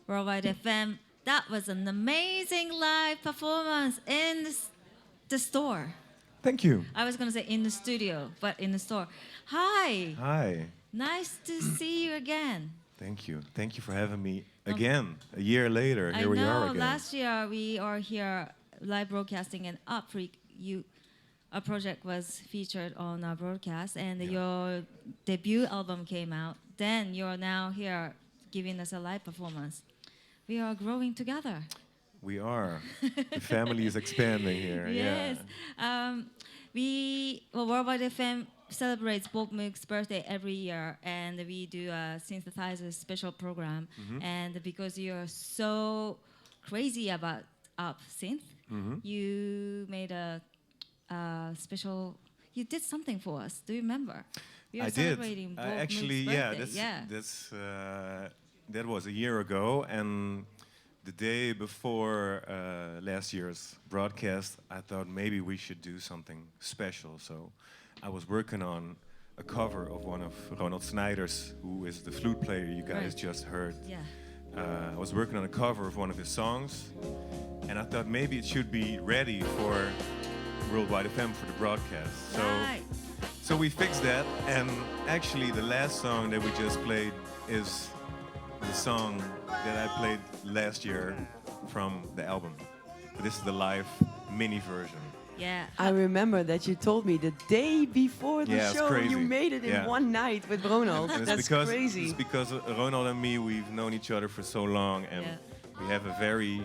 Worldwide FM. That was an amazing live performance in the store. Thank you. I was going to say in the studio, but in the store. Hi. Hi. Nice to see you again. Thank you. Thank you for having me again. A year later, here we are again. Last year we are here live broadcasting and a project was featured on our broadcast, and your debut album came out. Then you're now here giving us a live performance. We are growing together. We are. The family is expanding here. Yes. Yeah. Worldwide FM celebrates Bob Moog's birthday every year, and we do a synthesizer special program. And because you're so crazy about synth, you made a special. You did something for us. Do you remember? We were I did. Celebrating Bob Actually, Moog's yeah. birthday. That was a year ago, and the day before last year's broadcast, I thought maybe we should do something special. So I was working on a cover of one of Ronald Snyder's, who is the flute player you guys just heard. Yeah. I was working on a cover of one of his songs, and I thought maybe it should be ready for Worldwide FM for the broadcast. So we fixed that, and actually the last song that we just played is the song that I played last year from the album. But this is the live mini version. Yeah. I remember that you told me the day before the show you made it in one night with Ronald. That's crazy. It's because Ronald and me, we've known each other for so long, and we have a very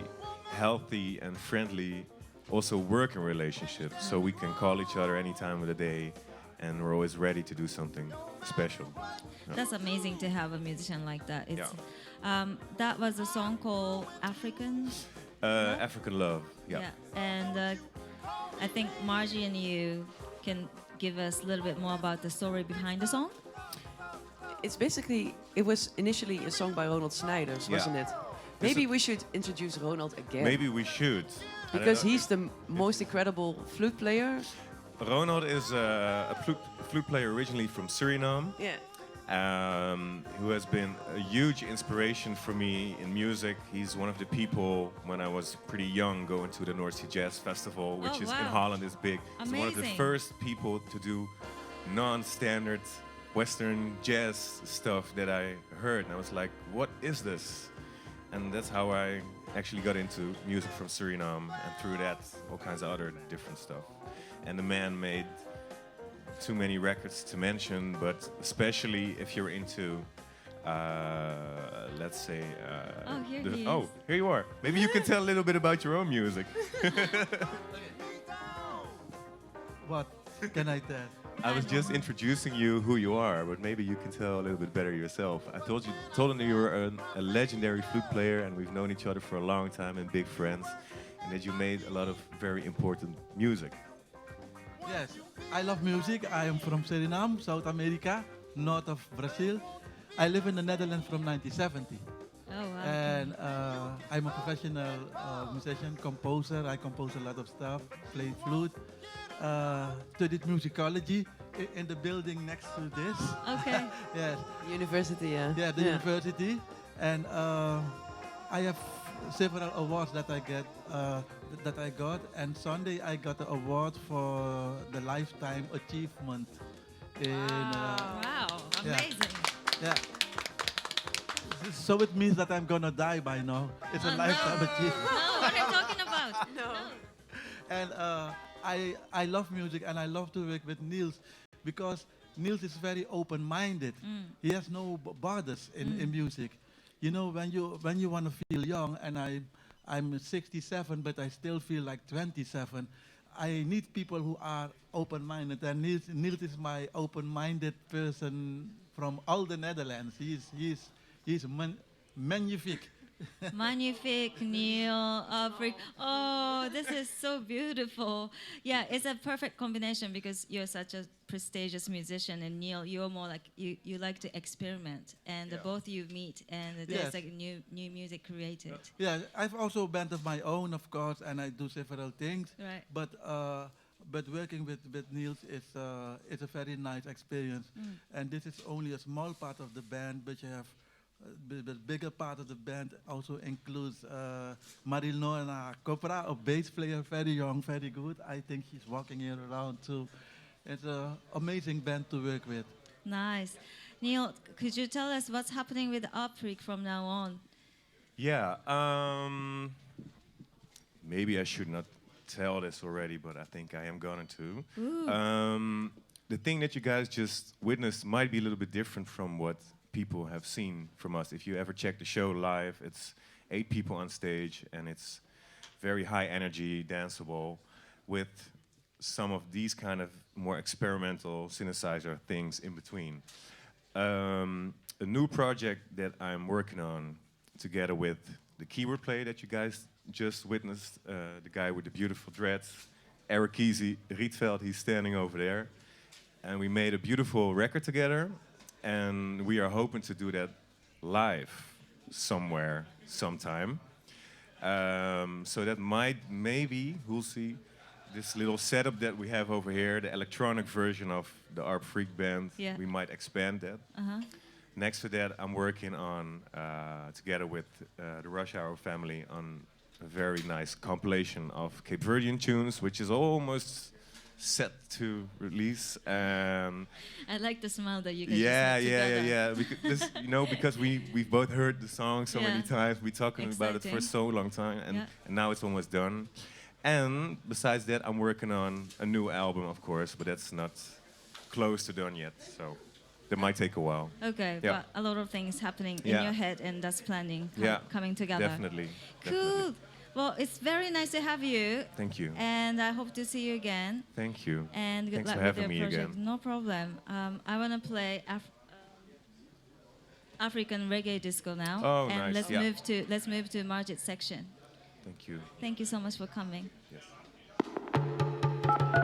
healthy and friendly also working relationship. So we can call each other any time of the day, and we're always ready to do something special. That's amazing to have a musician like that. That was a song called African Love. Yeah. And I think Margie and you can give us a little bit more about the story behind the song. It was initially a song by Ronald Snijders, wasn't it? Maybe we should introduce Ronald again. Maybe we should. Because he's the most incredible flute player. Ronald is a flute player originally from Suriname. Yeah. Who has been a huge inspiration for me in music. He's one of the people, when I was pretty young, going to the North Sea Jazz Festival, which in Holland is big. Amazing. He's one of the first people to do non-standard Western jazz stuff that I heard. And I was like, what is this? And that's how I actually got into music from Suriname, and through that, all kinds of other different stuff. And the man made too many records to mention, but especially if you're into, let's say... here you are. Maybe you can tell a little bit about your own music. What can I tell? I was just introducing you who you are, but maybe you can tell a little bit better yourself. I told him you were a legendary flute player, and we've known each other for a long time and big friends, and that you made a lot of very important music. Yes, I love music. I am from Suriname, South America, north of Brazil. I live in the Netherlands from 1970. Oh, wow. And I'm a professional musician, composer. I compose a lot of stuff, play flute. Studied musicology in the building next to this. Okay. Yes. University, yeah. Yeah, the university. And I have several awards that I got. And Sunday I got the award for the Lifetime Achievement. Wow, amazing. Yeah. So it means that I'm gonna die by now. It's a lifetime achievement. No, what are you talking about? No. And I love music, and I love to work with Niels because Niels is very open-minded. He has no borders in music. You know, when you want to feel young, and I'm 67, but I still feel like 27. I need people who are open-minded, and Niels is my open-minded person from all the Netherlands. He's magnifique. Magnifique, Neil, Afrik. Oh, this is so beautiful. Yeah, it's a perfect combination because you're such a prestigious musician, and Neil, you're more like you like to experiment, and both you meet, and there's like new music created. Yeah, I've also a band of my own, of course, and I do several things. Right. But working with Niels is a very nice experience, and this is only a small part of the band, but you have the bigger part of the band also includes Marilona Copra, a bass player, very young, very good. I think she's walking here around too. It's an amazing band to work with. Nice. Neil, could you tell us what's happening with Oprik from now on? Yeah, maybe I should not tell this already, but I think I am going to. The thing that you guys just witnessed might be a little bit different from what people have seen from us. If you ever check the show live, it's 8 people on stage, and it's very high energy, danceable, with some of these kind of more experimental synthesizer things in between. A new project that I'm working on together with the keyboard player that you guys just witnessed, the guy with the beautiful dreads, Eric Rietveld, he's standing over there. And we made a beautiful record together, and we are hoping to do that live somewhere, sometime. So that might, maybe, we'll see, this little setup that we have over here, the electronic version of the Arp Freak band, we might expand that. Next to that, I'm working on, together with the Rush Hour family, on a very nice compilation of Cape Verdean tunes, which is almost set to release. I like the smile that you guys just together. Yeah. Because we've both heard the song so many times. We're talking about it for so long time, and now it's almost done. And besides that, I'm working on a new album, of course, but that's not close to done yet. So that might take a while. Okay, but a lot of things happening in your head, and that's planning coming together. Definitely. Cool. Well, it's very nice to have you. Thank you. And I hope to see you again. Thank you. And good Thanks luck for having with your me project. again. No problem. I want to play African reggae disco now. Oh, and nice. let's move to Margit's section. Thank you. Thank you so much for coming. Yes. I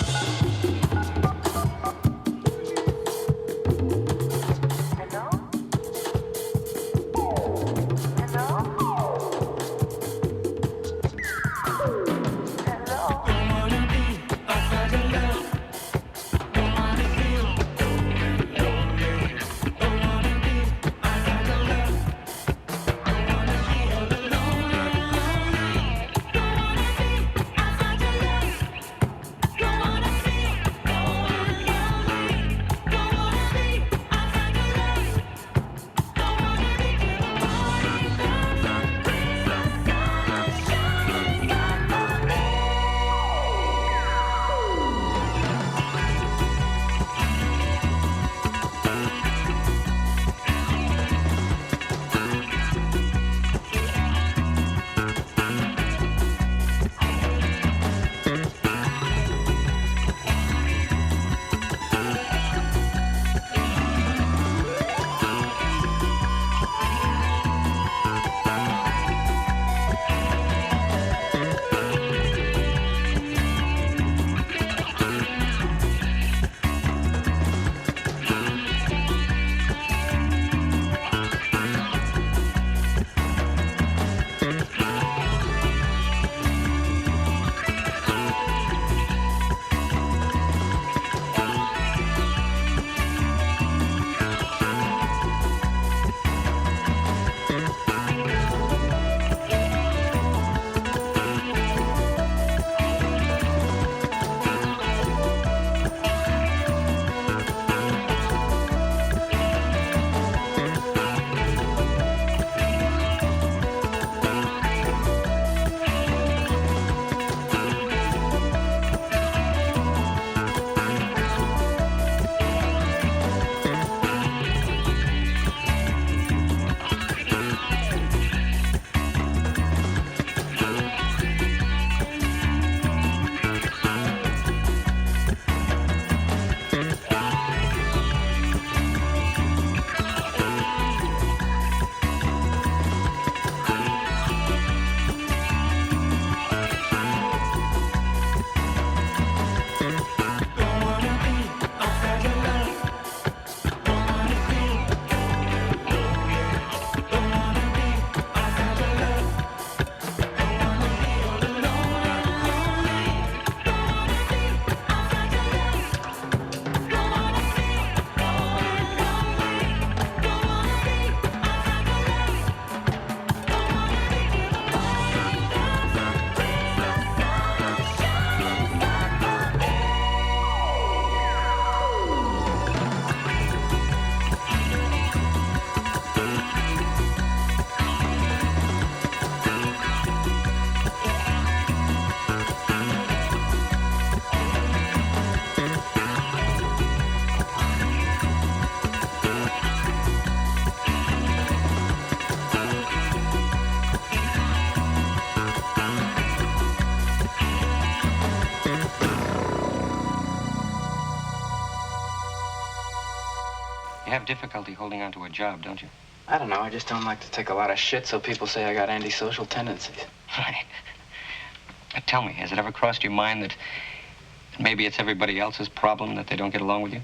You have difficulty holding on to a job, don't you? I don't know. I just don't like to take a lot of shit, so people say I got antisocial tendencies. Right. But tell me, has it ever crossed your mind that maybe it's everybody else's problem that they don't get along with you?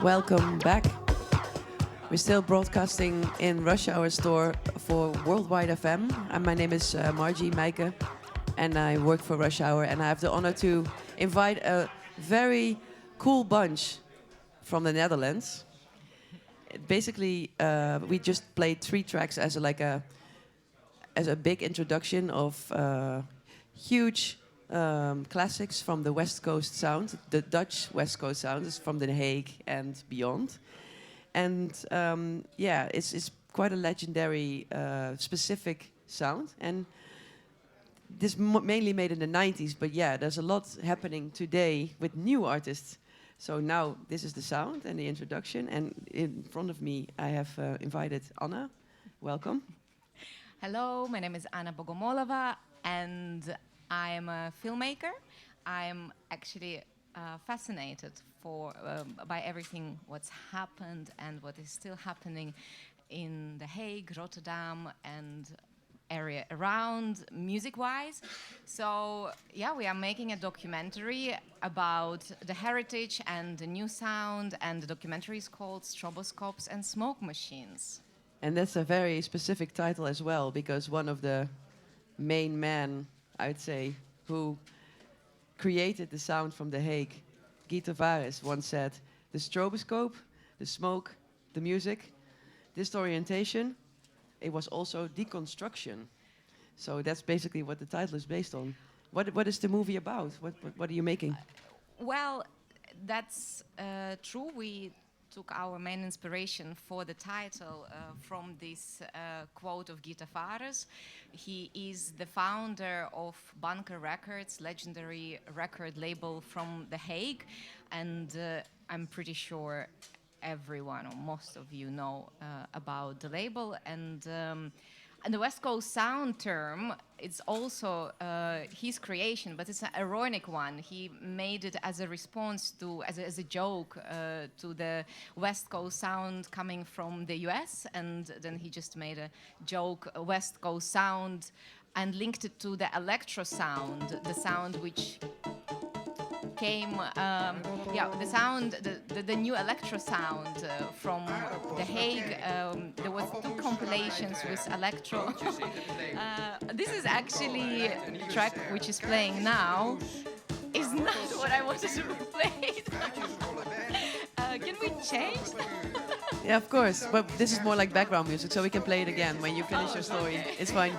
Welcome back. We're still broadcasting in Rush Hour Store for Worldwide FM. And my name is Margie Meike, and I work for Rush Hour. And I have the honor to invite a very cool bunch from the Netherlands. Basically, we just played 3 tracks as a big introduction of huge classics from the West Coast sound, the Dutch West Coast sound is from The Hague and beyond. And it's quite a legendary, specific sound. And this mainly made in the 90s, but yeah, there's a lot happening today with new artists. So now this is the sound and the introduction. And in front of me, I have invited Anna. Welcome. Hello, my name is Anna Bogomolova, and I'm a filmmaker. I'm actually fascinated by everything what's happened and what is still happening in The Hague, Rotterdam, and area around music-wise. So yeah, we are making a documentary about the heritage and the new sound, and the documentary is called Stroboscopes and Smoke Machines. And that's a very specific title as well, because one of the main men, I'd say, who created the sound from The Hague, Guy Tavares, once said, the stroboscope, the smoke, the music, disorientation, it was also deconstruction. So that's basically what the title is based on. What is the movie about? What are you making? Well, that's true. We took our main inspiration for the title from this quote of Guy Tavares. He is the founder of Bunker Records, legendary record label from The Hague, and I'm pretty sure everyone or most of you know about the label. And the West Coast sound term, it's also his creation, but it's an ironic one. He made it as a response to, as a joke to the West Coast sound coming from the US, and then he just made a joke, a West Coast sound, and linked it to the electro sound, the sound which came, the new electro sound from The Hague. There was 2 compilations with electro. This is actually a track which is playing now. Is not what I wanted to be played. Can we change? Yeah, of course. But this is more like background music, so we can play it again when you finish your story. Okay. It's fine.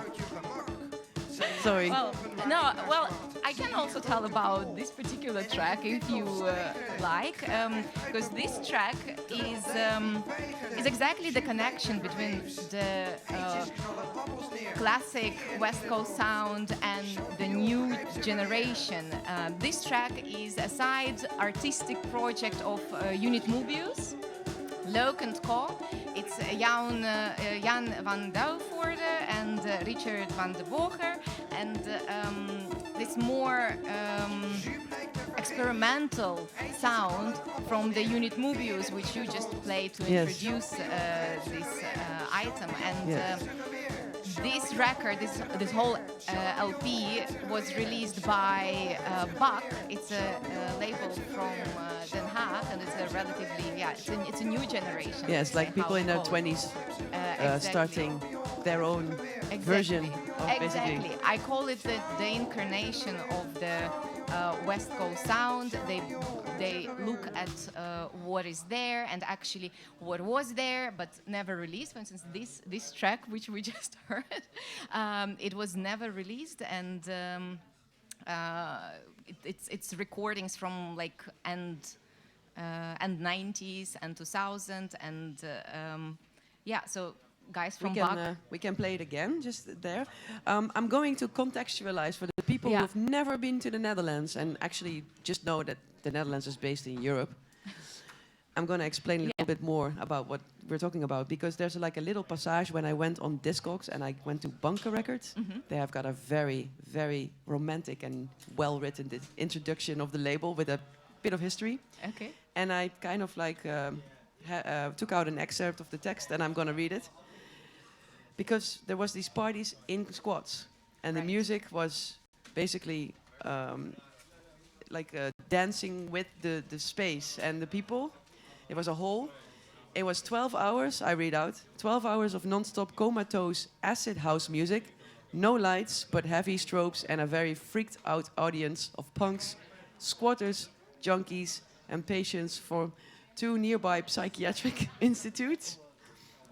Sorry. Well, I can also tell about this particular track if you like, because this track is exactly the connection between the classic West Coast sound and the new generation. This track is a side artistic project of Unit Mobius, Leuk and Co. It's Jan van Duivoorde and Richard van de Boger, and this more experimental sound from the Unit Mobius, which you just played to introduce this item. And this record, this whole LP was released by Bach. It's a label from Den Haag, and it's a relatively, it's a new generation. Yes, like people in their 20s starting their own version of Exactly. I call it the incarnation of the West Coast sound. They look at what is there and actually what was there but never released. For instance, this track which we just heard, it was never released, and it's recordings from like end 90s and 2000, and so guys from Bach. We can play it again, just there. I'm going to contextualize for the people who've never been to the Netherlands and actually just know that the Netherlands is based in Europe. I'm going to explain a little bit more about what we're talking about, because there's like a little passage when I went on Discogs and I went to Bunker Records. They have got a very, very romantic and well-written introduction of the label with a bit of history. Okay. And I kind of like took out an excerpt of the text, and I'm going to read it. Because there was these parties in squats, and the music was basically dancing with the space and the people. It was a whole. It was 12 hours, I read out, 12 hours of non-stop comatose acid house music, no lights but heavy strobes and a very freaked out audience of punks, squatters, junkies and patients from 2 nearby psychiatric institutes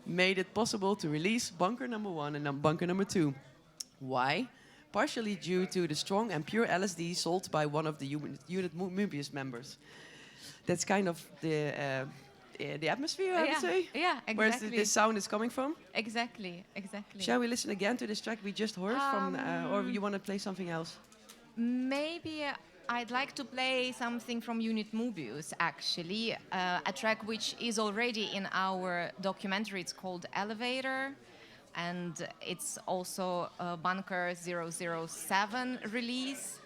made it possible to release Bunker number 1 and Bunker number 2. Why? Partially due to the strong and pure LSD sold by one of the Unit Mobius members. That's kind of the atmosphere, I would say. Yeah, exactly. Where this sound is coming from. Exactly. Shall we listen again to this track we just heard from, or you want to play something else? Maybe I'd like to play something from Unit Mobius, actually, a track which is already in our documentary. It's called Elevator, and it's also a Bunker 007 release.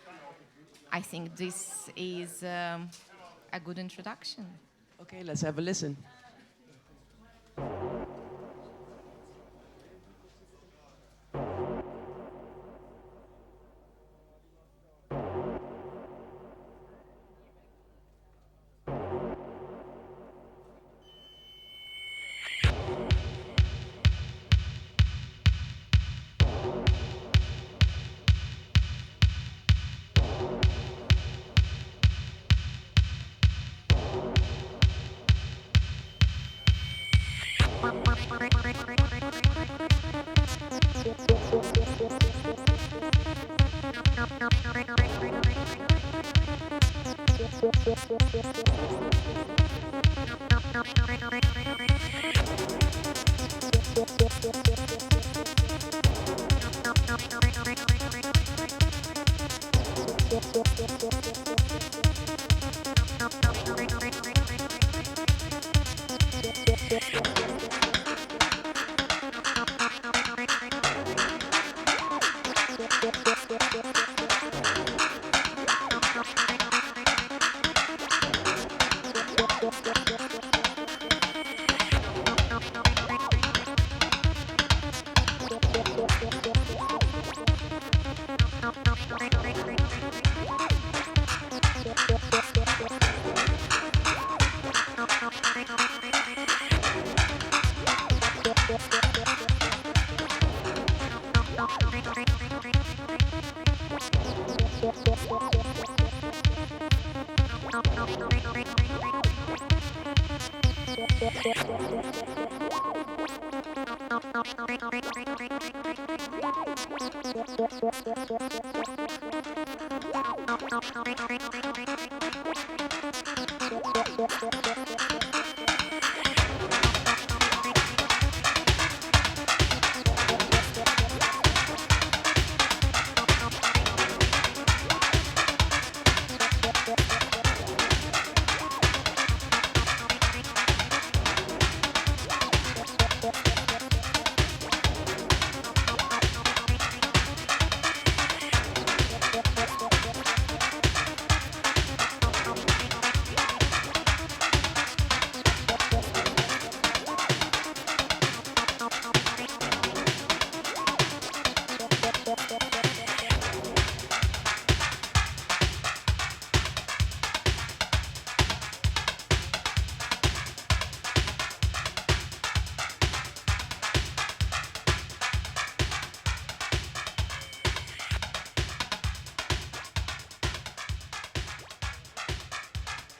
I think this is a good introduction. Okay, let's have a listen.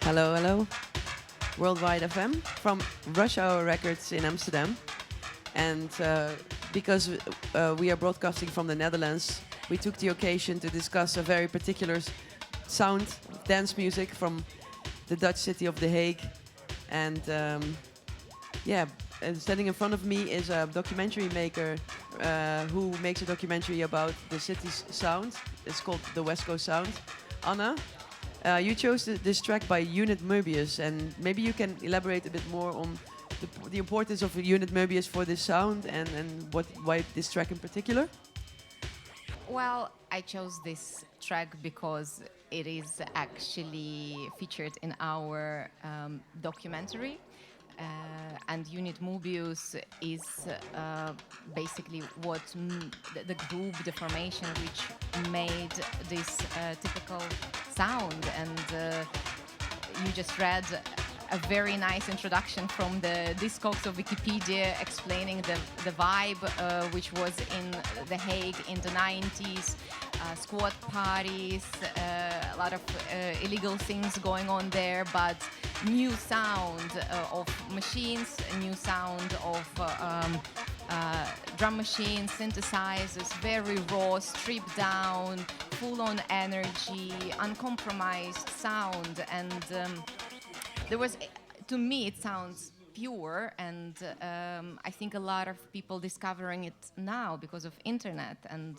Hello, hello. Worldwide FM from Rush Hour Records in Amsterdam. And because we are broadcasting from the Netherlands, we took the occasion to discuss a very particular sound, dance music from the Dutch city of The Hague. And standing in front of me is a documentary maker who makes a documentary about the city's sound. It's called the West Coast Sound. Anna, you chose this track by Unit Mobius, and maybe you can elaborate a bit more on the importance of Unit Mobius for this sound and why this track in particular? Well, I chose this track because it is actually featured in our documentary. And Unit Mobius is basically what the group, the formation, which made this typical sound. And you just read a very nice introduction from the Discogs of Wikipedia explaining the vibe which was in The Hague in the 90s, squad parties, a lot of illegal things going on there, but new sound of machines, a new sound of drum machines, synthesizers, very raw, stripped down, full-on energy, uncompromised sound, and there was, to me, it sounds pure, and I think a lot of people discovering it now because of internet, and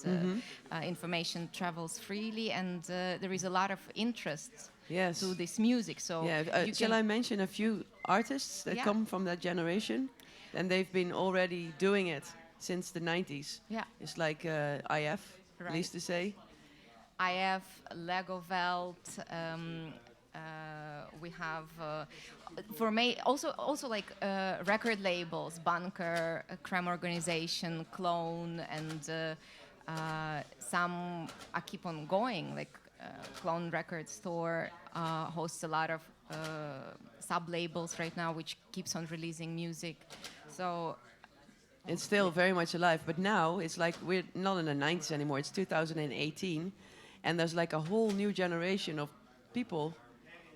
information travels freely, and there is a lot of interest to this music. So shall I mention a few artists that come from that generation? And they've been already doing it since the 90s. Yeah. It's like IF, least to say. IF, Lego Welt, we have, for me, also like record labels, Bunker, Creme Organization, Clone, and some I keep on going, like Clone Record Store hosts a lot of sub-labels right now, which keeps on releasing music. So it's still very much alive, but now it's like we're not in the 90s anymore. It's 2018, and there's like a whole new generation of people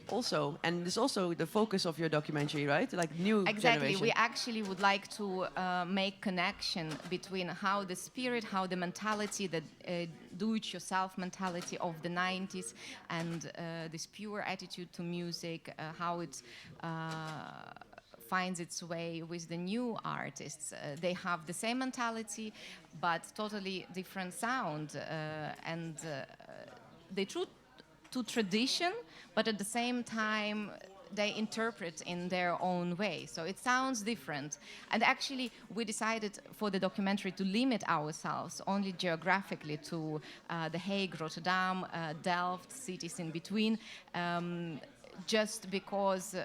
also, and it's also the focus of your documentary, right? Like new generation. We actually would like to make connection between how the spirit, how the mentality, the do-it-yourself mentality of the 90s, and this pure attitude to music, how it finds its way with the new artists. They have the same mentality, but totally different sound, and they true to tradition, but at the same time they interpret in their own way. So it sounds different. And actually we decided for the documentary to limit ourselves only geographically to The Hague, Rotterdam, Delft, cities in between, just because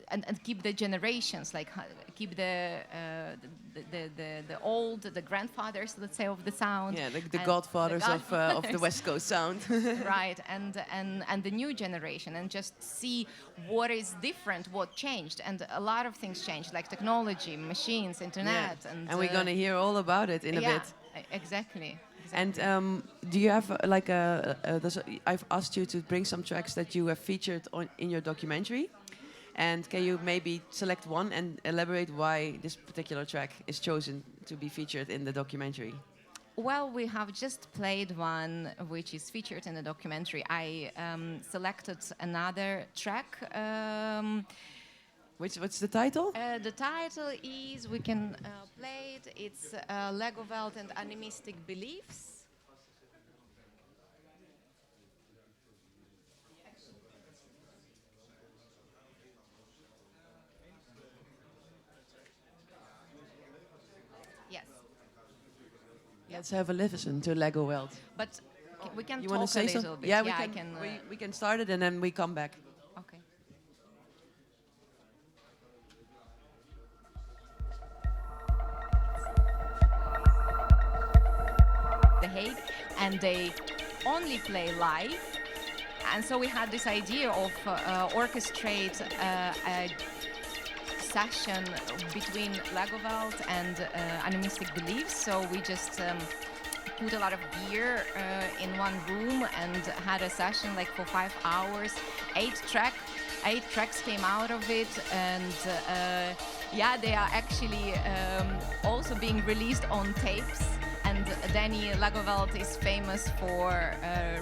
and keep the generations, like keep the old, the grandfathers, let's say, of the sound. Yeah, like the godfathers of the West Coast sound. Right, and the new generation, and just see what is different, what changed, and a lot of things changed, like technology, machines, internet, and we're gonna hear all about it in a bit. Exactly. And do you have like I've asked you to bring some tracks that you have featured in your documentary. And can you maybe select one and elaborate why this particular track is chosen to be featured in the documentary? Well, we have just played one which is featured in the documentary. I selected another track. What's the title? The title is, we can play it, it's Lego Welt and Animistic Beliefs. Let's have a listen to Lego Welt. But we can you talk say a little bit. Yeah, we can start it and then we come back. Okay. The Hague, and they only play live. And so we had this idea of orchestrate a session between Lego Welt and Animistic Beliefs. So we just put a lot of gear in one room and had a session like for 5 hours. 8 tracks came out of it, and they are actually also being released on tapes. And Danny Lego Welt is famous for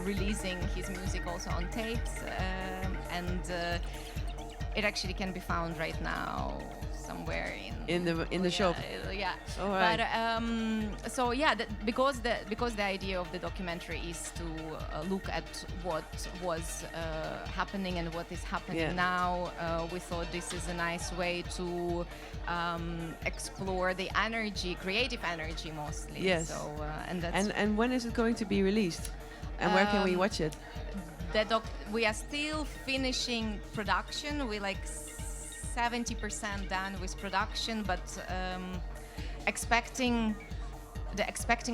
releasing his music also on tapes, and it actually can be found right now somewhere in the shop. Yeah. All right. But so yeah, because the idea of the documentary is to look at what was happening and what is happening now, we thought this is a nice way to explore the energy, creative energy mostly. Yes. So and when is it going to be released? And where can we watch it? We are still finishing production. We like 70% done with production, but expecting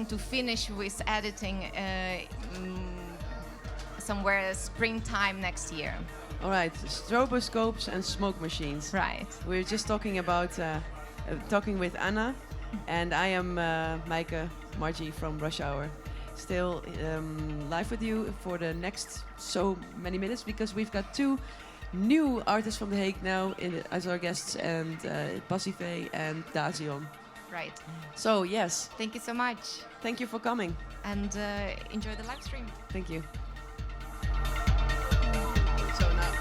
to finish with editing somewhere springtime next year. All right, stroboscopes and smoke machines. Right. We're just talking about talking with Anna, and I am Maaike Margie from Rush Hour. Still live with you for the next so many minutes because we've got two new artists from The Hague now as our guests, and Passive and Dazion. Right. So yes, Thank you so much. thank you for coming. And enjoy the live stream. Thank you. So now.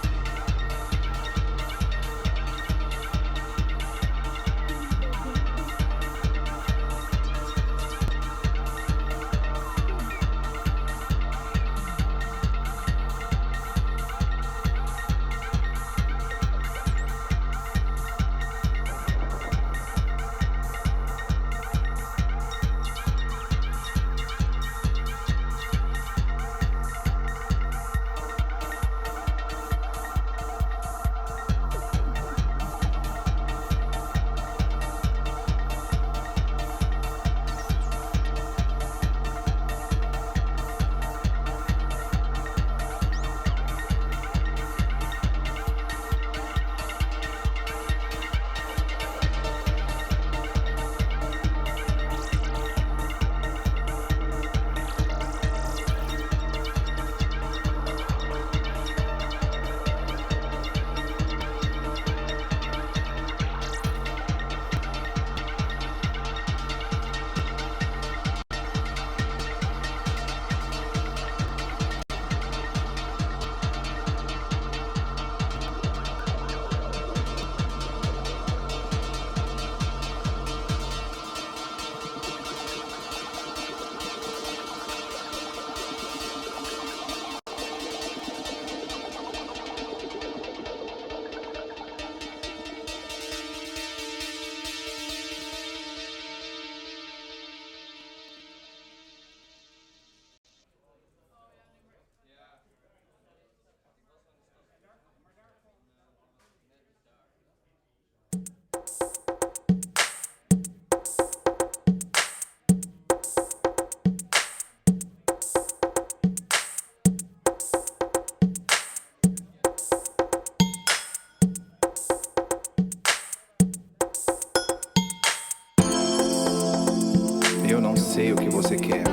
Eu não sei o que você quer.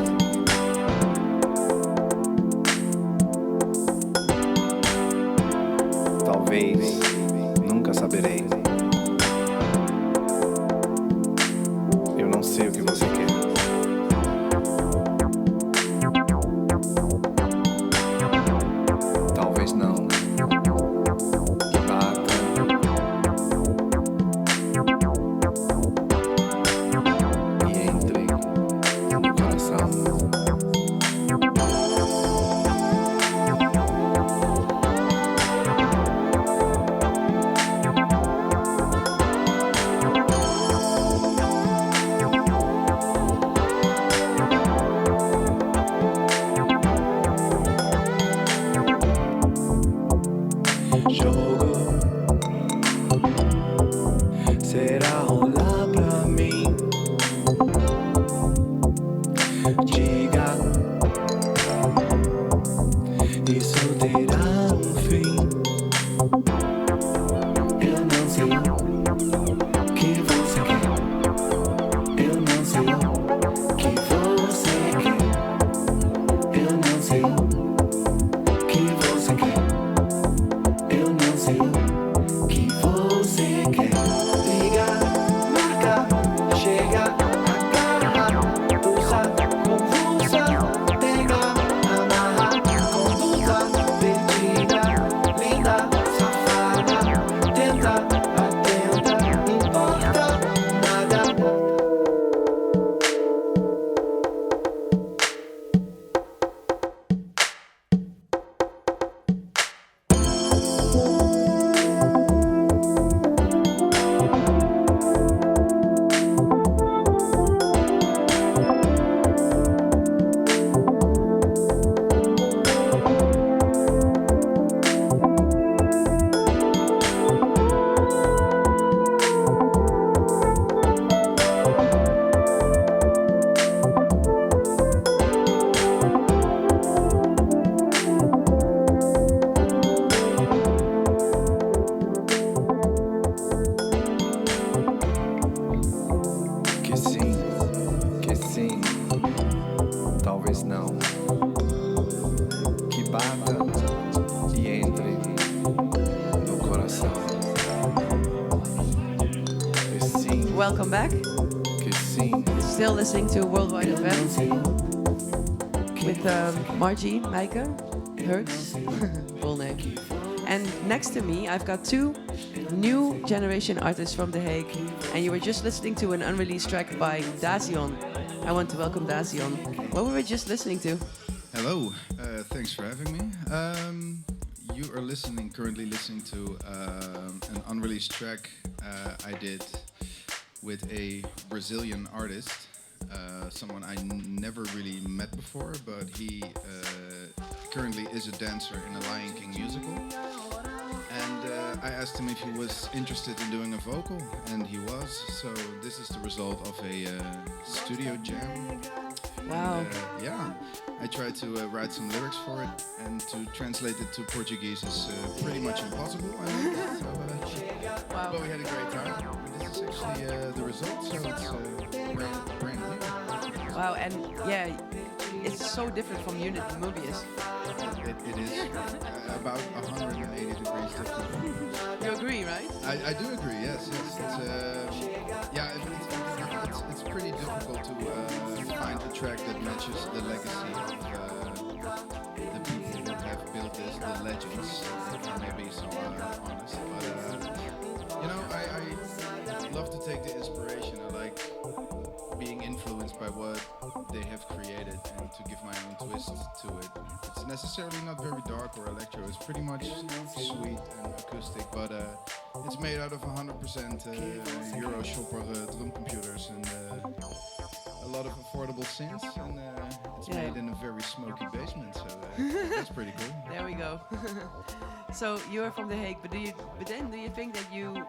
Talvez nunca saberei. Eu não sei o que você quer. Talvez não. Que bata. E entre no coração. Jogo será rolar pra mim. Diga, isso terá um fim. Eu não sei o que você quer. Eu não sei o que você quer. Eu não sei o que você quer. Eu não sei o que você quer. Liga, marca, chega, agarra, pulsa como não, que bata e entre no coração. Que sim, Welcome back. que sim. Still listening to Worldwide FM with Margie, Meike, Hertz, full name. And next to me, I've got two new generation artists from The Hague. And you were just listening to an unreleased track by Dazion. I want to welcome Dazion. What were we just listening to? Hello, thanks for having me. You are currently listening to an unreleased track I did with a Brazilian artist, someone I never really met before, but he currently is a dancer in a Lion King musical. And I asked him if he was interested in doing a vocal, and he was. So this is the result of a studio jam. Wow. And, yeah, I tried to write some lyrics for it, and to translate it to Portuguese is pretty much impossible. I think. So, Wow. but we had a great time. This is actually the result, so it's brand new. Wow, and yeah, it's so different from Unit and Mobius. It is about 180 degrees different. You agree, right? I do agree. Yes. It's pretty difficult to find a track that matches the legacy of the people who have built this, the legends. If I may be so honest, but I love to take the inspiration. I like being influenced by what they have created and to give my own twist to it. It's necessarily not very dark or electro. It's pretty much sweet and acoustic, but it's made out of 100% Euro shopper drum computers and a lot of affordable synths, and it's made in a very smoky basement, so that's pretty cool. There we go. So you're from The Hague, but do you think that you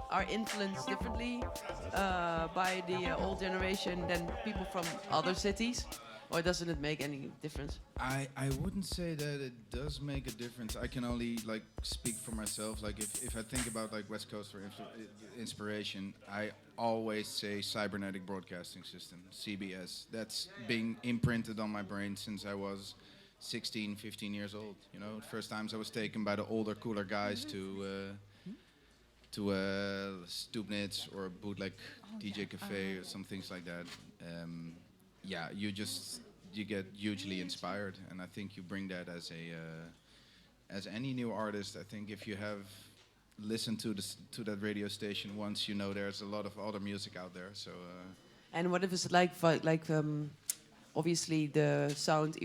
are influenced differently by the old generation than people from other cities, or doesn't it make any difference? I wouldn't say that it does make a difference. I can only speak for myself. Like if I think about West Coast or inspiration, I always say cybernetic broadcasting system, CBS. That's being imprinted on my brain since I was 16, 15 years old. You know, first times I was taken by the older, cooler guys to Stoopnits or Bootleg DJ Cafe or some things like that. You get hugely inspired, and I think you bring that as any new artist. I think if you have listened to that radio station once, you know there's a lot of other music out there. So. And what if it's obviously the sound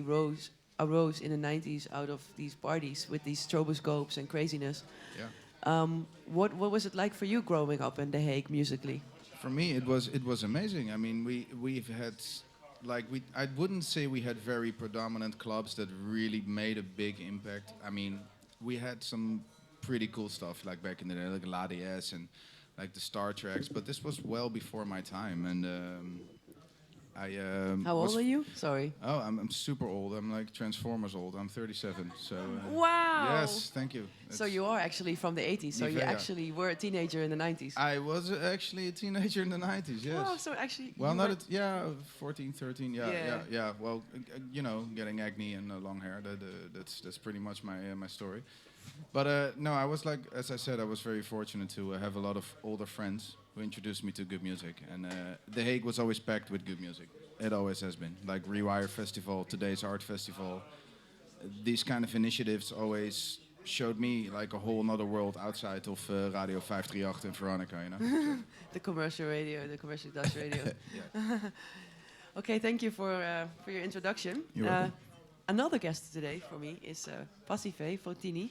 arose in the 90s out of these parties with these stroboscopes and craziness. Yeah. What was it like for you growing up in The Hague musically? For me, it was amazing. I mean, we've had I wouldn't say we had very predominant clubs that really made a big impact. I mean, we had some pretty cool stuff back in the day, like ADE and the Star Treks, but this was well before my time, and How old are you? Sorry. Oh, I'm super old. I'm like Transformers old. I'm 37. So. Wow. Yes, thank you. So you are actually from the 80s. So you actually were a teenager in the 90s. I was actually a teenager in the 90s. Yes. Oh, so actually. Well, 14, 13. Yeah. Well, getting acne and long hair. That's pretty much my story. But no, I was as I said, I was very fortunate to have a lot of older friends who introduced me to good music. And The Hague was always packed with good music. It always has been. Like Rewire Festival, Today's Art Festival. These kind of initiatives always showed me a whole another world outside of Radio 538 in Veronica, you know. The commercial radio, the commercial Dutch radio. Okay, thank you for your introduction. You're welcome. Another guest today for me is Passive Fotini.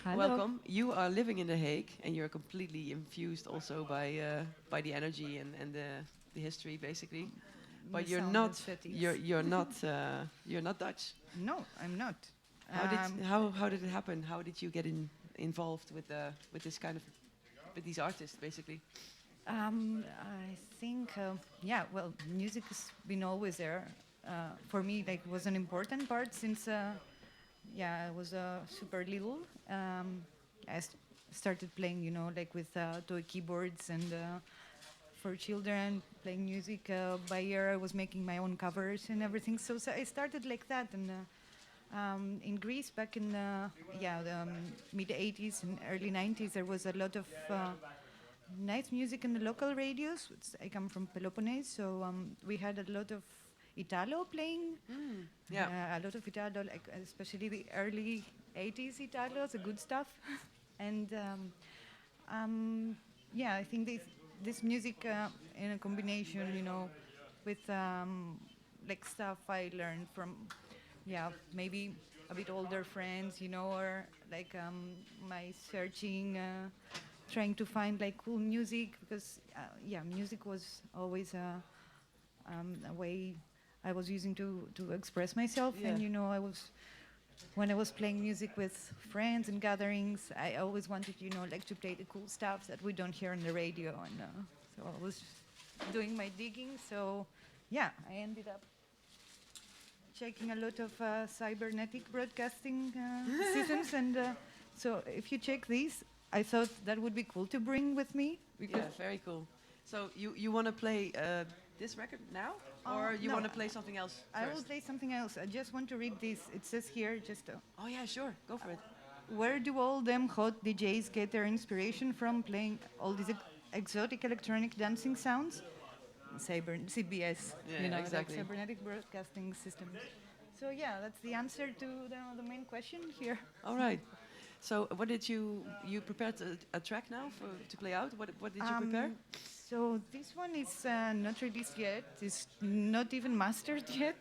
Hello. Welcome. You are living in The Hague, and you're completely infused also by the energy and the history, basically. But you're not Dutch. No, I'm not. How did it happen? How did you get involved with this kind of with these artists, basically? I think well, music has been always there. For me, it was an important part since I was super little. I started playing, with toy keyboards and for children, playing music by ear. I was making my own covers and everything. So I started like that. And in Greece, back in the mid 80s and early 90s, there was a lot of nice music in the local radios. I come from Peloponnese, so we had a lot of Italo playing. A lot of Italo, like especially the early 80s Italo, the good stuff. And I think this music in a combination, with like stuff I learned from, maybe a bit older friends, or like my searching, trying to find like cool music, because music was always a way I was using to express myself. And when I was playing music with friends and gatherings, I always wanted, like to play the cool stuff that we don't hear on the radio. And so I was doing my digging. So I ended up checking a lot of cybernetic broadcasting systems. And so if you check these, I thought that would be cool to bring with me. Yeah, very cool. So you want to play this record now? Or you no, want to play something else I will first? play something else. I just want to read this. It says here just... Oh yeah, sure. Go for it. Where do all them hot DJs get their inspiration from, playing all these exotic electronic dancing sounds? CBS, Yeah, exactly. like cybernetic broadcasting systems. So that's the answer to the main question here. All right. So what did you prepared a track now to play out? What did you prepare? So this one is not released yet. It's not even mastered yet.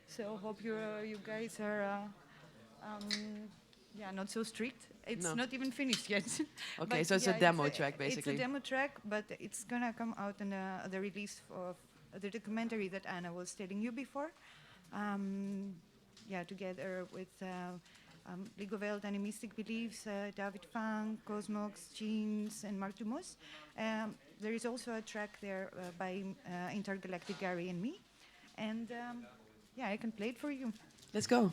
So hope you guys are not so strict. It's not even finished yet. Okay, so it's a demo track basically. It's a demo track, but it's gonna come out in the release of the documentary that Anna was telling you before. Together with League of Welt Animistic Beliefs, David Funk, Cosmox, Jeans, and Mark Dumos. There is also a track there by Intergalactic Gary and me. And I can play it for you. Let's go.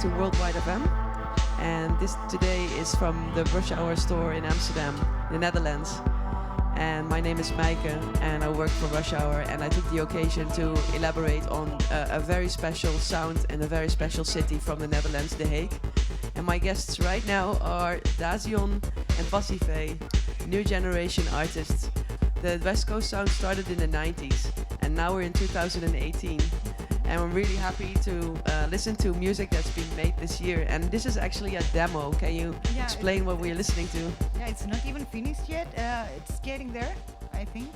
to Worldwide FM. And this today is from the Rush Hour store in Amsterdam, the Netherlands. And my name is Maaike, and I work for Rush Hour. And I took the occasion to elaborate on a very special sound and a very special city from the Netherlands, The Hague. And my guests right now are Dazion and Passive, new generation artists. The West Coast sound started in the 90s, and now we're in 2018. And I'm really happy to listen to music that's been made this year. And this is actually a demo. Can you explain what we're listening to? Yeah, it's not even finished yet. It's getting there, I think.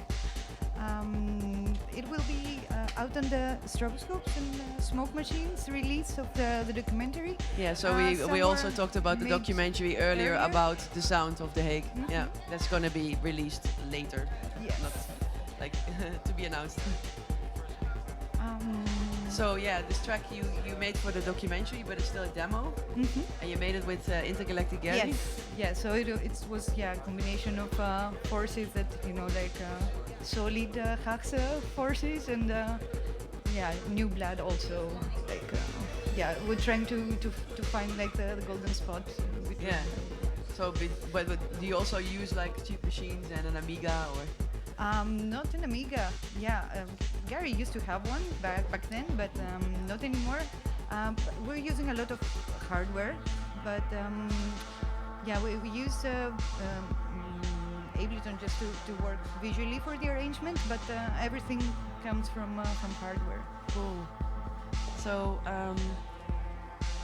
It will be out on the stroboscopes and smoke machines release of the documentary. Yeah, so we also talked about the documentary earlier about the sound of The Hague. Mm-hmm. Yeah, that's going to be released later. Yes. Not like to be announced. So yeah, this track you made for the documentary, but it's still a demo, and you made it with Intergalactic Gary. Yes, yeah. So it was a combination of forces that solid Haagse forces and new blood also. We're trying to find the golden spot. Yeah. So, but do you also use like cheap machines and an Amiga or? Not an Amiga. Yeah, Gary used to have one back then, but not anymore. We're using a lot of hardware, but we use Ableton just to work visually for the arrangement, but everything comes from hardware. Cool. So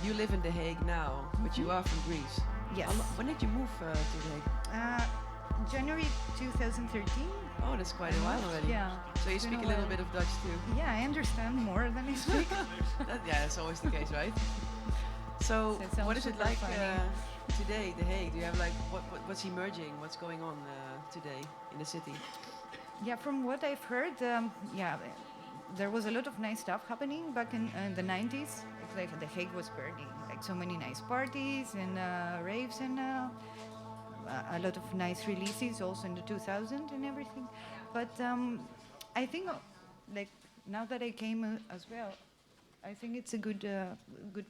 you live in The Hague now, but you are from Greece. Yes. When did you move to The Hague? January 2013. Oh, that's quite a while already. Yeah. So you speak a little bit of Dutch too? Yeah, I understand more than I speak. That's always the case, right? So what is it like today, The Hague? Do you have what's emerging? What's going on today in the city? Yeah, from what I've heard, there was a lot of nice stuff happening back in the 90s. It's like The Hague was burning, like so many nice parties and raves and a lot of nice releases also in the 2000s and everything. But I think now that I came as well, I think it's a good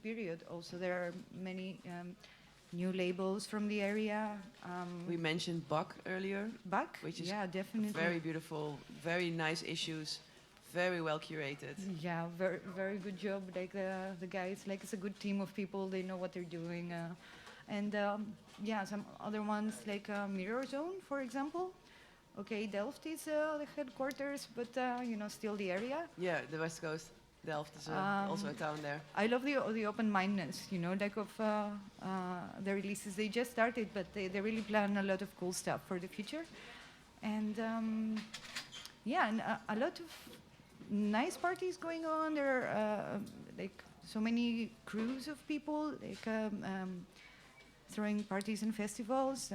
period. Also, there are many new labels from the area. We mentioned Bach earlier. Bach, which is definitely very beautiful, very nice issues, very well curated. Yeah, very very good job. Like the guys, it's a good team of people. They know what they're doing. And some other ones like Mirror Zone, for example. Okay, Delft is the headquarters, but still the area. Yeah, the West Coast. Delft is also a town there. I love the open-mindedness, of the releases. They just started, but they really plan a lot of cool stuff for the future. And and a lot of nice parties going on. There are so many crews of people, throwing parties and festivals.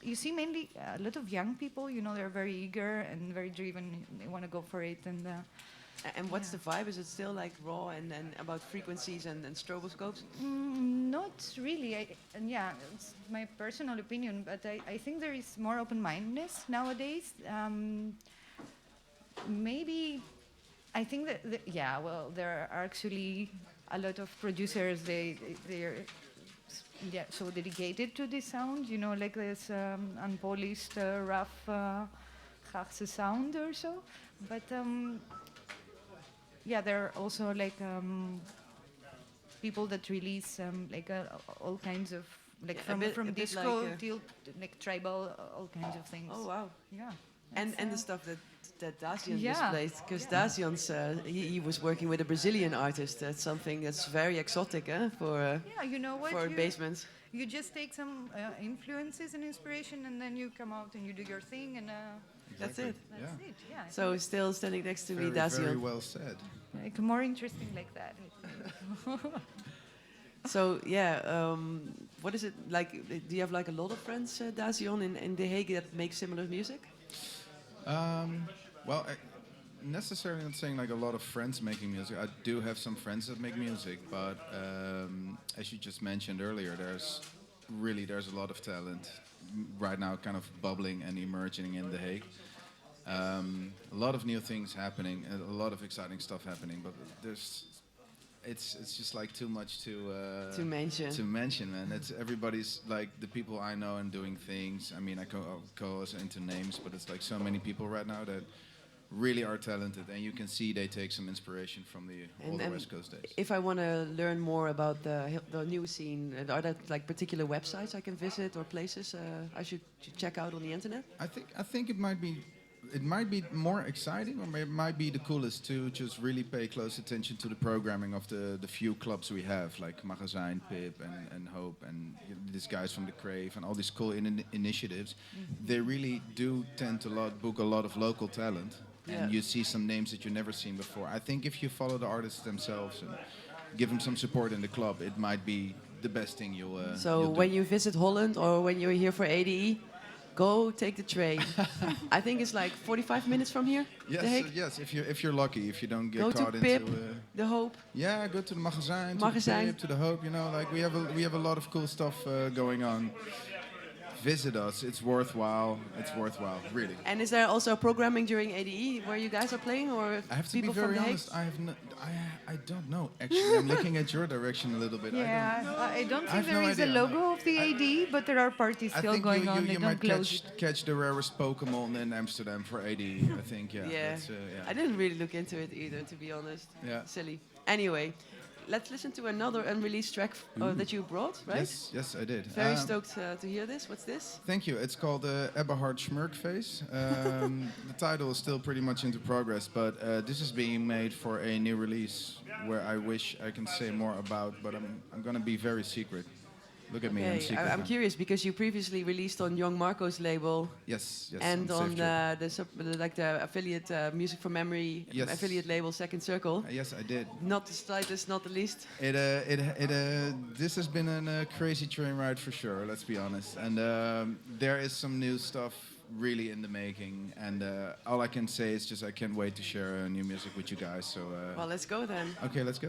You see mainly a lot of young people, they're very eager and very driven. They want to go for it. And what's the vibe? Is it still raw and about frequencies and stroboscopes? Not really. It's my personal opinion, but I think there is more open-mindedness nowadays. Maybe, I think that, there are actually a lot of producers, they're so dedicated to this sound, this unpolished, rough Haagse sound or so. But there are also people that release all kinds of from disco till tribal, all kinds of things. Oh wow! Yeah. And the stuff that Dazion displayed, because Dazion's he was working with a Brazilian artist. That's something that's very exotic, for for basements. You just take some influences and inspiration, and then you come out and you do your thing, and that's it. That's it. Yeah. So still standing next to me, Dazion. Very well said. More interesting like that. So what is it like? Do you have a lot of friends, Dazion, in The Hague that make similar music? Well, necessarily not saying a lot of friends making music. I do have some friends that make music, but as you just mentioned earlier, there's a lot of talent right now, kind of bubbling and emerging in The Hague. A lot of new things happening, a lot of exciting stuff happening, but there's it's just like too much To mention. to mention, man. It's everybody's like the people I know and doing things. I mean, I go into names, but it's like so many people right now that really are talented, and you can see they take some inspiration from all the West Coast days. If I want to learn more about the new scene, are there like particular websites I can visit or places I should check out on the internet? I think it might be more exciting, or it might be the coolest to just really pay close attention to the programming of the few clubs we have, like Magazijn, Pip, and Hope, and these guys from the Crave, and all these cool initiatives. They really do tend to book a lot of local talent. And you see some names that you've never seen before. I think if you follow the artists themselves and give them some support in the club, it might be the best thing you'll So when you visit Holland or when you're here for ADE, go take the train. I think it's like 45 minutes from here. Yes, yes. If you're lucky, if you don't get go caught to Pip, into the Hope. Yeah, go to the Magazijn, to the Pip, to the Hope. You know, like we have a lot of cool stuff going on. Visit us. It's worthwhile. It's worthwhile, really. And is there also programming during ADE where you guys are playing, or I have to people be from very the honest. I don't know. Actually, I'm looking at your direction a little bit. I don't I have think there no is idea. a logo of the AD, but there are parties I still think going on. you They might don't close it. catch the rarest Pokemon in Amsterdam for AD. I think, yeah. Yeah. That's, yeah. I didn't really look into it either, to be honest. Yeah. Silly. Anyway, let's listen to another unreleased track that you brought, right? Yes, I did. Very stoked to hear this. What's this? Thank you. It's called Eberhard Schmirkface. The title is still pretty much into progress, but this is being made for a new release where I wish I can say more about, but I'm going to be very secret. Look at me, I'm secret. I'm curious because you previously released on Young Marco's label. Yes. And on Safe Trip. the affiliate Music for Memory affiliate label Second Circle. Yes, I did. Not the slightest, not the least. This has been a crazy train ride for sure. Let's be honest. And there is some new stuff really in the making. And all I can say is just I can't wait to share new music with you guys. So. Well, let's go then. Okay, let's go.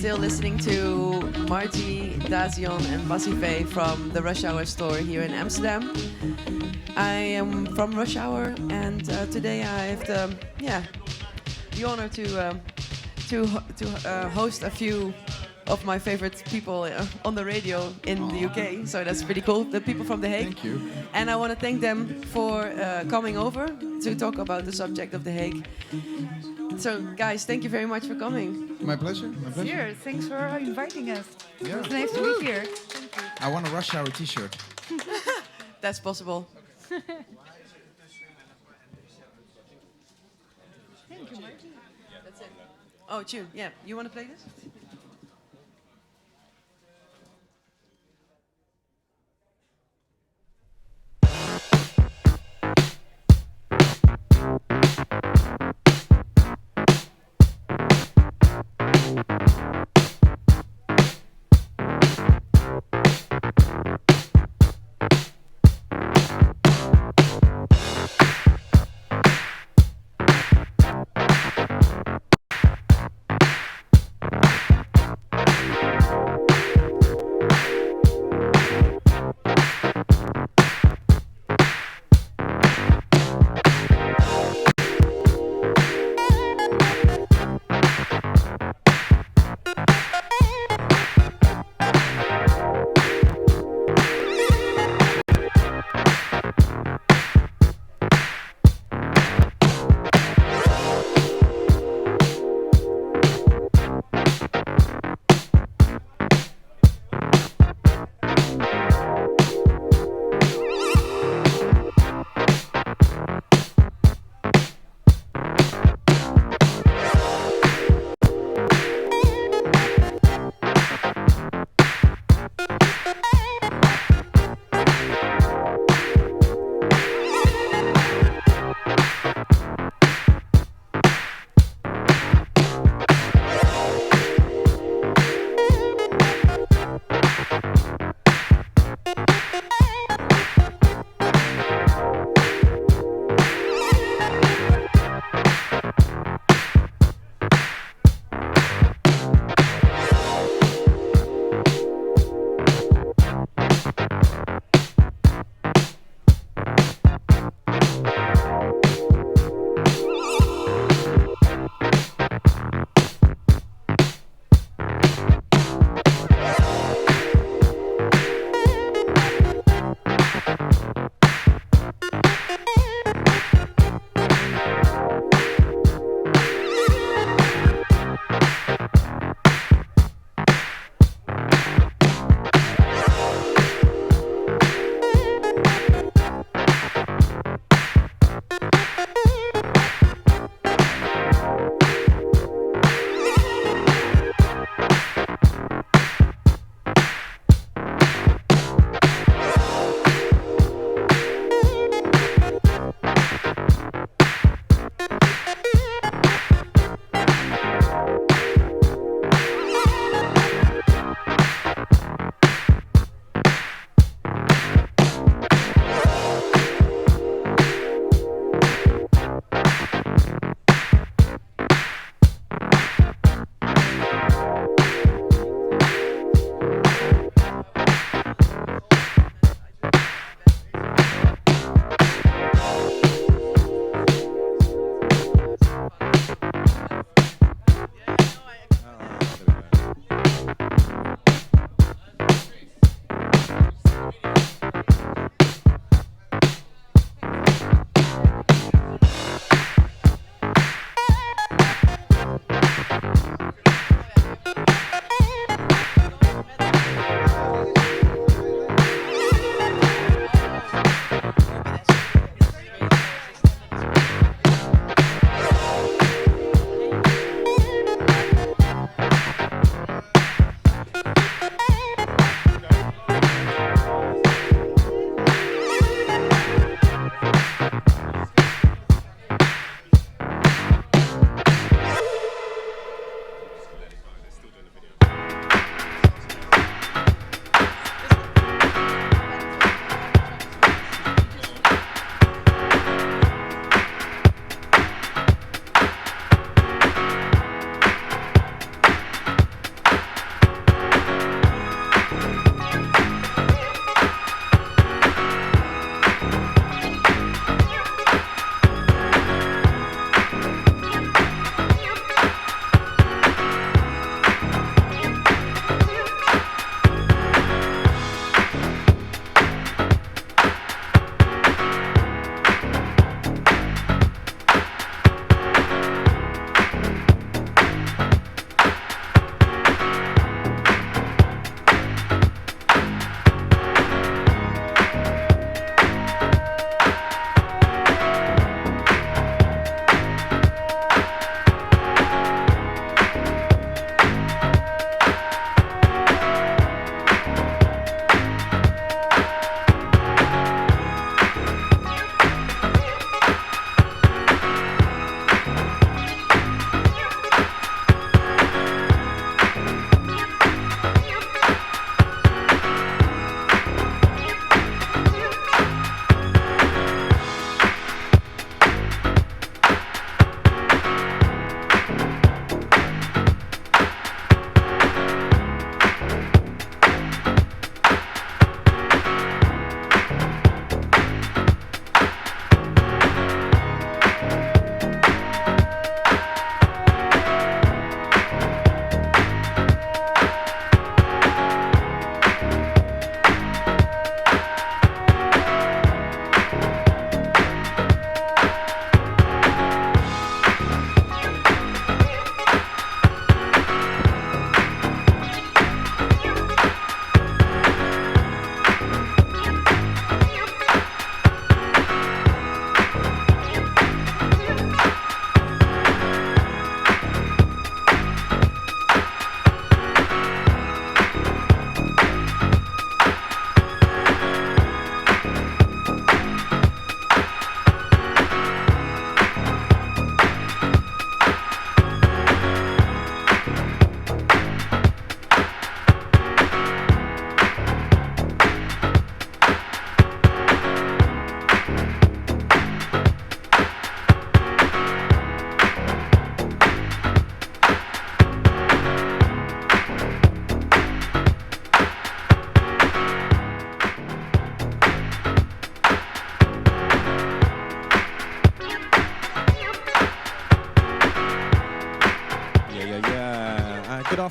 still listening to Margie, Dazion, and Basive from the Rush Hour store here in Amsterdam. I am from Rush Hour, and today I have the honor to host a few of my favorite people on the radio in the UK. So that's pretty cool. The people from The Hague. Thank you. And I want to thank them for coming over to talk about the subject of The Hague. So, guys, thank you very much for coming. My pleasure. My pleasure. Here, thanks for inviting us. Yeah. It's nice to be here. I want a Rush Hour T-shirt. That's possible. Thank you, Margie. That's it. Oh, tune. Yeah. You want to play this?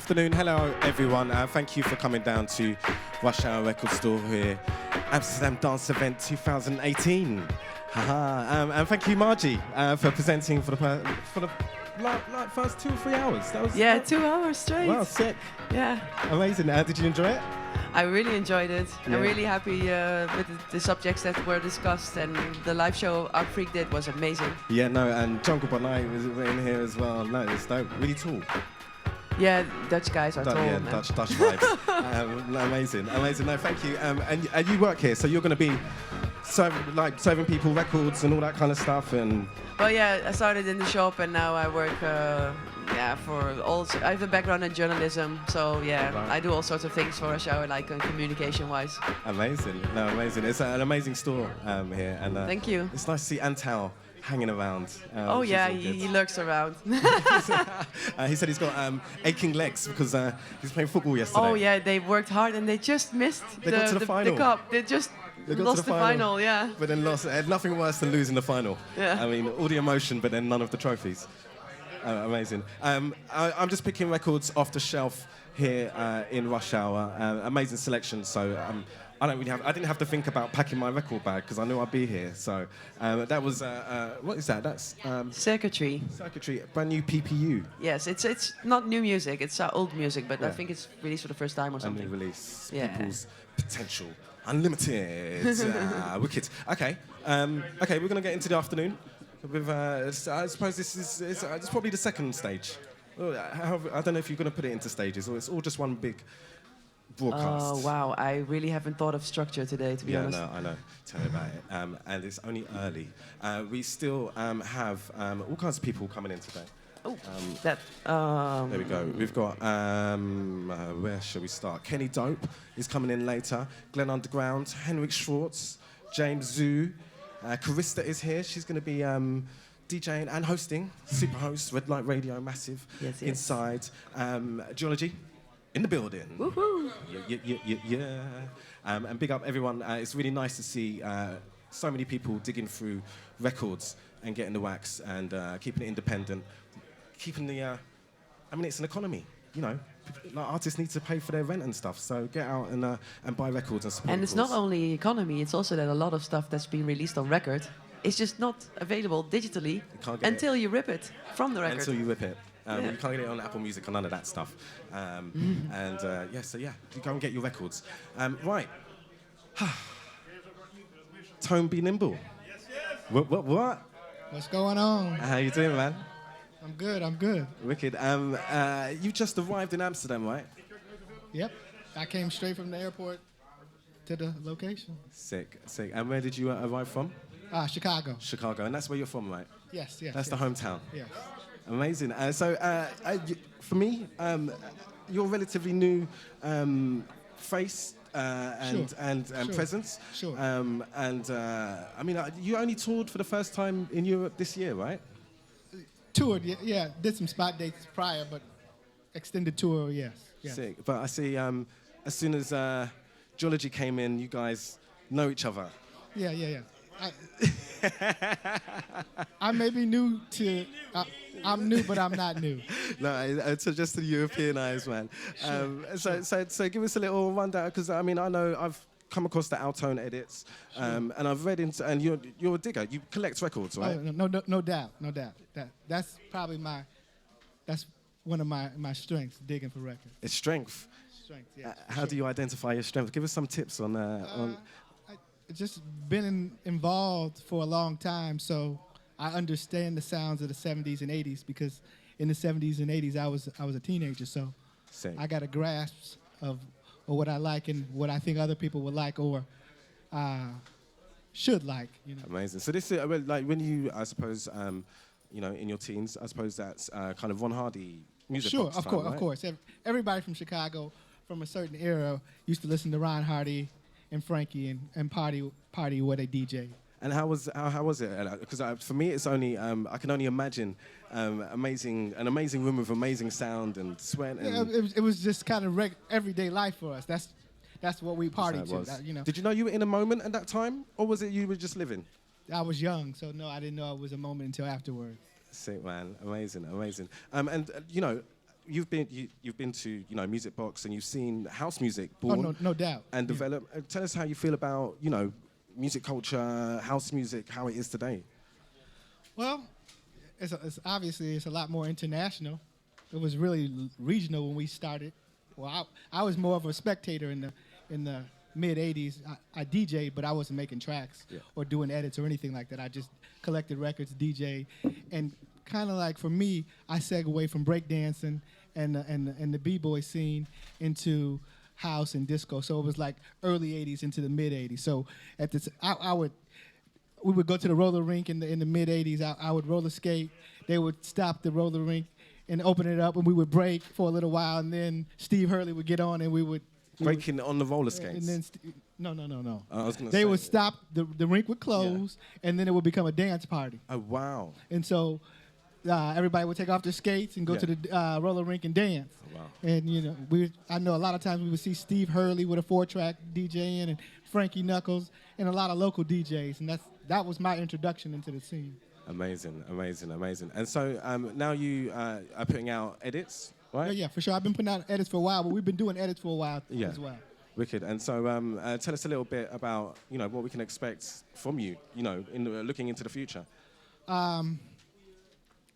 afternoon. Hello, everyone. Thank you for coming down to Rush Hour Record Store here, Amsterdam Dance Event 2018. And thank you, Margie, for presenting for the like first 2 or 3 hours. That was 2 hours straight. Wow, sick. Yeah. Amazing. Did you enjoy it? I really enjoyed it. Yeah. I'm really happy with the subjects that were discussed, and the live show Art Freak did was amazing. Yeah, no, and Jungle Bonai was in here as well. No, it's dope. Really tall. Yeah, Dutch guys are tall. Yeah, man. Dutch vibes. Amazing. No, thank you. And you work here, so you're going to be serving people records and all that kind of stuff. And Well, yeah, I started in the shop, and now I work. I have a background in journalism, so yeah, Right. I do all sorts of things for a show, like communication-wise. amazing. No, amazing. It's an amazing store here, and Thank you. It's nice to see Antal hanging around. Oh which is yeah, all he good. lurks around. He said he's got aching legs because he's playing football yesterday. Oh yeah, they worked hard and they just missed They got to the final. cup. They just They got lost to the final, yeah. But then lost. Nothing worse than losing the final. Yeah. I mean, all the emotion, but then none of the trophies. Amazing. I'm just picking records off the shelf here in Rush Hour. Amazing selection. So I didn't have to think about packing my record bag because I knew I'd be here. So that was what is that? That's Circuitry. Circuitry, brand new PPU. Yes, it's not new music. It's old music, but I Yeah. think it's released for the first time or A something. new release. Yeah. People's potential. Unlimited. Wicked. Okay. Okay, we're going to get into the afternoon. With, I suppose this is it's probably the second stage. I don't know if you're going to put it into stages or it's all just one big broadcast. Oh wow, I really haven't thought of structure today, to be honest. Yeah, no, I know. Tell me about it. And it's only early. We still have all kinds of people coming in today. Oh, There we go. We've got, where shall we start? Kenny Dope is coming in later. Glenn Underground, Henrik Schwartz, James Zoo. Carista is here. She's going to be DJing and hosting. Super host, Red Light Radio, massive. Yes. Inside. Geology in the building. Woohoo! Yeah. And big up everyone. It's really nice to see so many people digging through records and getting the wax and keeping it independent. Keeping the, I mean, it's an economy, you know. Like artists need to pay for their rent and stuff, so get out and buy records and support. And it's not only economy; it's also that a lot of stuff that's been released on record is just not available digitally can't get until you rip it from the record. Until you rip it. Yeah. You can't get it on Apple Music or none of that stuff. So you go and get your records. Right. Tone Be Nimble. What? What's going on? How you doing, man? I'm good. Wicked. You just arrived in Amsterdam, right? Yep. I came straight from the airport to the location. Sick. And where did you arrive from? Chicago. Chicago. And that's where you're from, right? Yes. That's the hometown. Yes. Amazing. For me, you're a relatively new face and Sure. presence. Sure. I mean, you only toured for the first time in Europe this year, right? Toured, yeah. Did some spot dates prior, but extended tour, yes. Sick. But I see as soon as Geology came in, you guys know each other. Yeah. I may be new to... I'm new, but I'm not new. No, it's just the European eyes, man. So give us a little rundown, because I mean, I know I've come across the Altone edits, and I've read into, and you're a digger. You collect records, right? Oh, no doubt. That's probably that's one of my strengths, digging for records. It's strength. Strength, yeah. How do you identify your strength? Give us some tips on. I've just been involved for a long time, so I understand the sounds of the 70s and 80s, because in the 70s and 80s I was a teenager, so Same. I got a grasp of what I like and what I think other people would like or should like. You know. Amazing. So this is like when you, I suppose, in your teens, I suppose that's kind of Ron Hardy music. Sure, box of time, course, right? of course. Everybody from Chicago, from a certain era, used to listen to Ron Hardy and Frankie and party with a DJ. And how was it? Because for me, it's only I can only imagine an amazing room with amazing sound and sweat. And Yeah, it was just kind of everyday life for us. That's what we partied to. You know. Did you know you were in a moment at that time, or was it you were just living? I was young, so no, I didn't know it was a moment until afterwards. Sick, man. Amazing. And you've been to Music Box and you've seen house music born. Oh, no doubt. And develop. Tell us how you feel about music culture, house music, how it is today. Well, it's obviously it's a lot more international. It was really regional when we started. Well, I was more of a spectator in the mid '80s. I DJ'd, but I wasn't making tracks or doing edits or anything like that. I just collected records, DJ, and kind of like for me, I segued from breakdancing and the b-boy scene into house and disco. So it was like early '80s into the mid '80s. So at this, we would go to the roller rink in the mid '80s. I would roller skate. They would stop the roller rink and open it up, and we would break for a little while, and then Steve Hurley would get on, and we would breaking on the roller skates. And then no. I was gonna they say. would stop. The rink would close, and then it would become a dance party. Oh wow! And so everybody would take off their skates and go to the roller rink and dance. Oh, wow! And I know a lot of times we would see Steve Hurley with a 4-track DJing, and Frankie Knuckles, and a lot of local DJs, and that was my introduction into the scene. Amazing. And so now you are putting out edits, right? Yeah, for sure. I've been putting out edits for a while, but we've been doing edits for a while as well. Wicked. And so tell us a little bit about what we can expect from you, in looking into the future.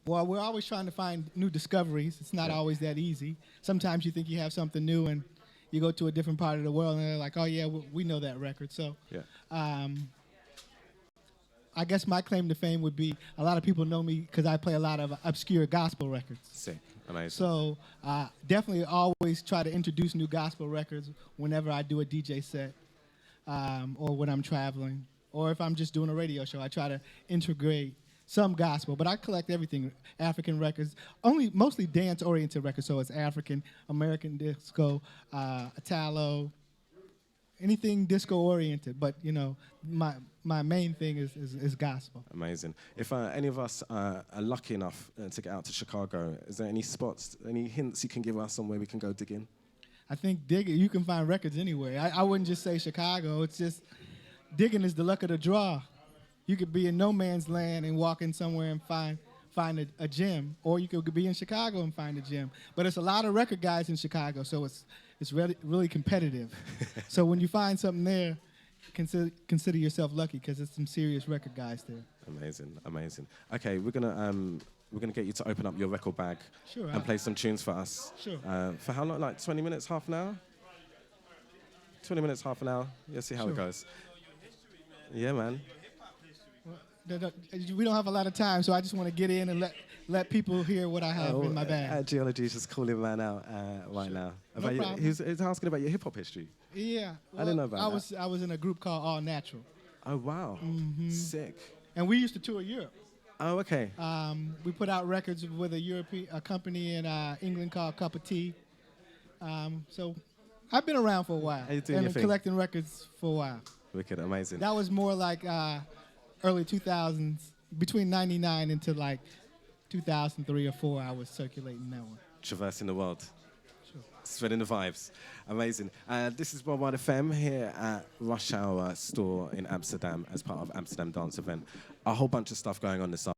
Well, we're always trying to find new discoveries. It's not always that easy. Sometimes you think you have something new, and you go to a different part of the world, and they're like, "Oh yeah, we know that record." So, I guess my claim to fame would be a lot of people know me because I play a lot of obscure gospel records. Sick. Amazing. So definitely always try to introduce new gospel records whenever I do a DJ set or when I'm traveling or if I'm just doing a radio show. I try to integrate some gospel, but I collect everything, African records, mostly dance-oriented records, so it's African, American disco, Italo, anything disco-oriented, but my main thing is gospel. Amazing. If any of us are lucky enough to get out to Chicago, is there any spots, any hints you can give us on where we can go dig in? I think digging, you can find records anywhere. I wouldn't just say Chicago. It's just digging is the luck of the draw. You could be in no man's land and walk in somewhere and find a gem, or you could be in Chicago and find a gem. But it's a lot of record guys in Chicago, so it's really competitive. So when you find something there, consider yourself lucky because there's some serious record guys there. Amazing. Okay, we're gonna get you to open up your record bag and play some tunes for us. Sure. For how long? Like 20 minutes, half an hour? 20 minutes, half an hour. Yeah, see how it goes. Yeah, man. We don't have a lot of time, so I just want to get in and let people hear what I have in my bag. Geology is just calling man out right now. No problem. He's asking about your hip hop history. Yeah, I didn't know about that. I was in a group called All Natural. Oh wow, sick. And we used to tour Europe. Oh okay. We put out records with a company in England called Cup of Tea. So I've been around for a while and been collecting records for a while. Wicked, amazing. That was more like early 2000s, between 99 until like 2003 or 4. I was circulating that one. Traversing the world. Sure. Spreading the vibes. Amazing. This is Worldwide FM here at Rush Hour Store in Amsterdam as part of Amsterdam Dance Event. A whole bunch of stuff going on this